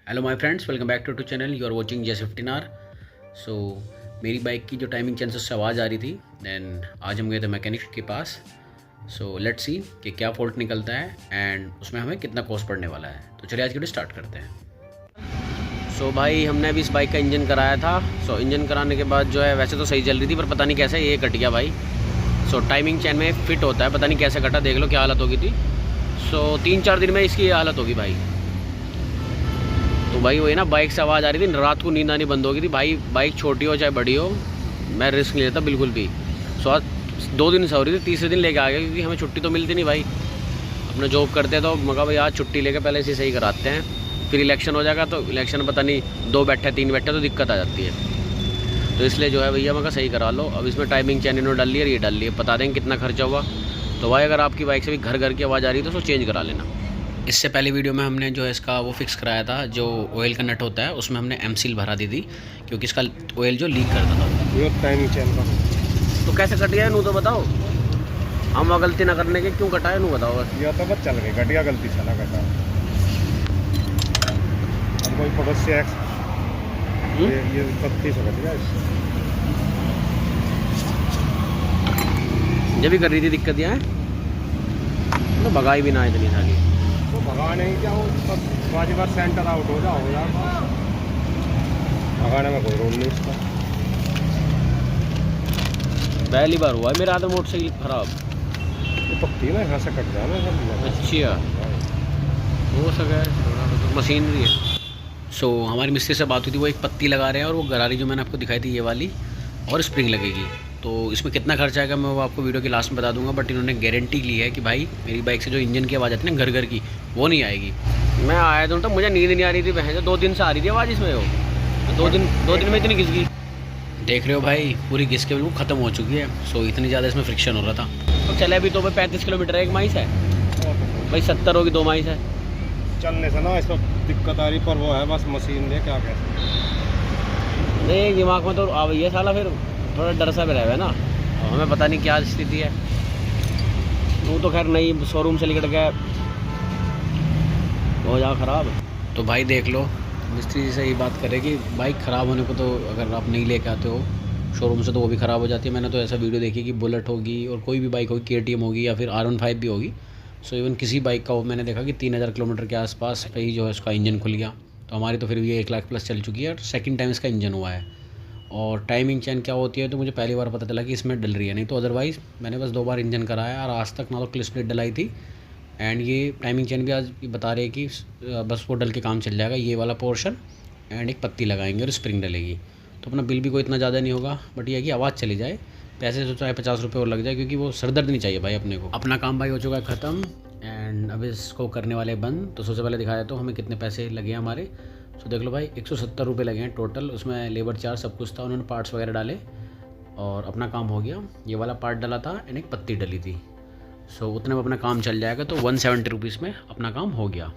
Hello my friends, welcome back to channel. You are watching J15R। So मेरी bike की जो timing change से आवाज़ आ रही थी, देन आज हम गए थे मैकेनिक के पास। सो लेट्स सी कि क्या फ़ॉल्ट निकलता है एंड उसमें हमें कितना कॉस्ट पड़ने वाला है। तो चलिए आज की वीडियो स्टार्ट करते हैं। सो भाई हमने अभी इस बाइक का इंजन कराया था। सो इंजन कराने के बाद जो है वैसे तो सही चल रही थी, पर पता नहीं कैसे ये कट गया भाई। सो टाइमिंग चेन में फिट होता है, पता नहीं कैसे कटा, देख लो क्या हालत होगी थी। सो 3-4 दिन में इसकी ये हालत होगी भाई। तो भाई वही ना, बाइक से आवाज़ आ रही थी, रात को नींद आनी बंद हो गई थी भाई। बाइक छोटी हो चाहे बड़ी हो, मैं रिस्क नहीं लेता बिल्कुल भी। सो आज 2 दिन से हो रही थी, तीसरे दिन लेके आ गया क्योंकि हमें छुट्टी तो मिलती नहीं भाई। अपना जॉब करते तो मगा भाई आज छुट्टी लेके पहले इसे सही कराते हैं, फिर इलेक्शन हो जाएगा तो इलेक्शन में पता नहीं 2 बैठे 3 बैठे तो दिक्कत आ जाती है। तो इसलिए जो है भैया मगा सही करा लो। अब इसमें टाइमिंग चैन इन्होंने डाल ली है, ये डाल ली है, बता देंगे कितना खर्चा हुआ। तो भाई अगर आपकी बाइक से भी घर घर की आवाज़ आ रही है तो उसको चेंज करा लेना। इससे पहले वीडियो में हमने जो है इसका वो फिक्स कराया था, जो ऑयल का नट होता है उसमें हमने एम-सील भरा दी थी क्योंकि इसका ऑयल जो लीक करता था। ये टाइमिंग चेन का तो कैसे कट गया नू तो बताओ, हम गलती ना करने के क्यों कटा है नू बताओ बस। ये तो बस चल गई घटिया गलती से ना कटा। अब कोई पड़ोसी ये पत्ती से कट गया इससे। जब भी कर रही थी दिक्कत यहाँ तो भगाई भी ना इतनी सारी। तो भगाने ही क्या हो, पाँच बार सेंटर आउट हो जाएगा, भगाने में कोई रोल नहीं इसका। पहली बार हुआ है मेरा आधा मोटरसाइकिल खराब। ये पत्ती ना यहाँ से कट जाए ना सब। अच्छा हो सका है, तो मशीनरी है। सो हमारी मिस्त्री से बात हुई थी, वो एक पत्ती लगा रहे हैं और वो गरारी जो मैंने आपको दिखाई थी ये वाली, और स्प्रिंग लगेगी। तो इसमें कितना खर्चा आएगा मैं वो आपको वीडियो के लास्ट में बता दूंगा। बट इन्होंने गारंटी ली है कि भाई मेरी बाइक से जो इंजन की आवाज़ आती है ना घर घर की, वो नहीं आएगी। मैं आया तो मुझे नींद नहीं आ रही थी, बहन 2 दिन से आ रही थी आवाज़ इसमें। वो 2 दिन में इतनी घिस गई, देख रहे हो भाई, पूरी घिस के बिल्कुल ख़त्म हो चुकी है। सो इतनी ज़्यादा इसमें फ्रिक्शन हो रहा था। तो चले अभी तो भाई 35 किलोमीटर है, 1 माइल है भाई, 70 होगी 2 माइल है। चलने से ना इसमें दिक्कत आ रही, पर वो है बस मशीन ले क्या कहते नहीं दिमाग में तो आ गई है साला, फिर थोड़ा डर सा भी रहा है ना, हमें पता नहीं क्या स्थिति है। वो तो खैर नई शोरूम से लेकर गया हो जाओ ख़राब। तो भाई देख लो, मिस्त्री जी से ये बात करे कि बाइक ख़राब होने को तो अगर आप नहीं लेके आते हो शोरूम से तो वो भी ख़राब हो जाती है। मैंने तो ऐसा वीडियो देखी कि बुलेट होगी और कोई भी बाइक होगी, KTM होगी या फिर R15 भी होगी। सो इवन किसी बाइक का वो मैंने देखा कि 3000 किलोमीटर के आसपास पे ही जो है उसका इंजन खुल गया। तो हमारी तो फिर भी 1 लाख प्लस चल चुकी है और सेकंड टाइम इसका इंजन हुआ है। और टाइमिंग चेन क्या होती है तो मुझे पहली बार पता चला कि इसमें डल रही है, नहीं तो अदरवाइज़ मैंने बस 2 बार इंजन कराया और आज तक ना तो क्लिप प्लेट डलाई थी। एंड ये टाइमिंग चेन भी आज बता रहे हैं कि बस वो डल के काम चल जाएगा, ये वाला पोर्शन एंड एक पत्ती लगाएंगे और स्प्रिंग डलेगी। तो अपना बिल भी कोई इतना ज़्यादा नहीं होगा, बट ये है कि आवाज़ चली जाए, पैसे तो चाहे 50 रुपये और लग जाए, क्योंकि वो सरदर्द नहीं चाहिए भाई अपने को। अपना काम भाई हो चुका है ख़त्म एंड अब इसको करने वाले बंद। तो सबसे पहले दिखाया तो हमें कितने पैसे लगे हैं हमारे। तो देख लो भाई 170 रुपये लगे हैं टोटल, उसमें लेबर चार्ज सब कुछ था, उन्होंने पार्ट्स वगैरह डाले और अपना काम हो गया। ये वाला पार्ट डला था एंड एक पत्ती डली थी। सो उतने में अपना काम चल जाएगा, तो 170 रुपीज़ में अपना काम हो गया।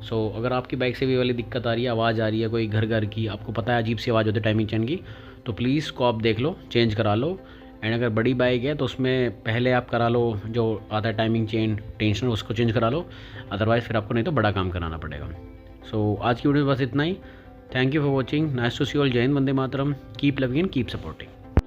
सो अगर आपकी बाइक से भी वाली दिक्कत आ रही है, आवाज़ आ रही है कोई घर घर की, आपको पता है अजीब सी आवाज़ होती है टाइमिंग चेन की, तो प्लीज़ को आप देख लो, चेंज करा लो। एंड अगर बड़ी बाइक है तो उसमें पहले आप करा लो जो आता है टाइमिंग चेन टेंशन, उसको चेंज करा लो, अदरवाइज़ फिर आपको नहीं तो बड़ा काम कराना पड़ेगा। सो आज की वीडियो में बस इतना ही। Thank you for watching, nice to see all. जय हिंद, वंदे मातरम, keep loving and keep supporting.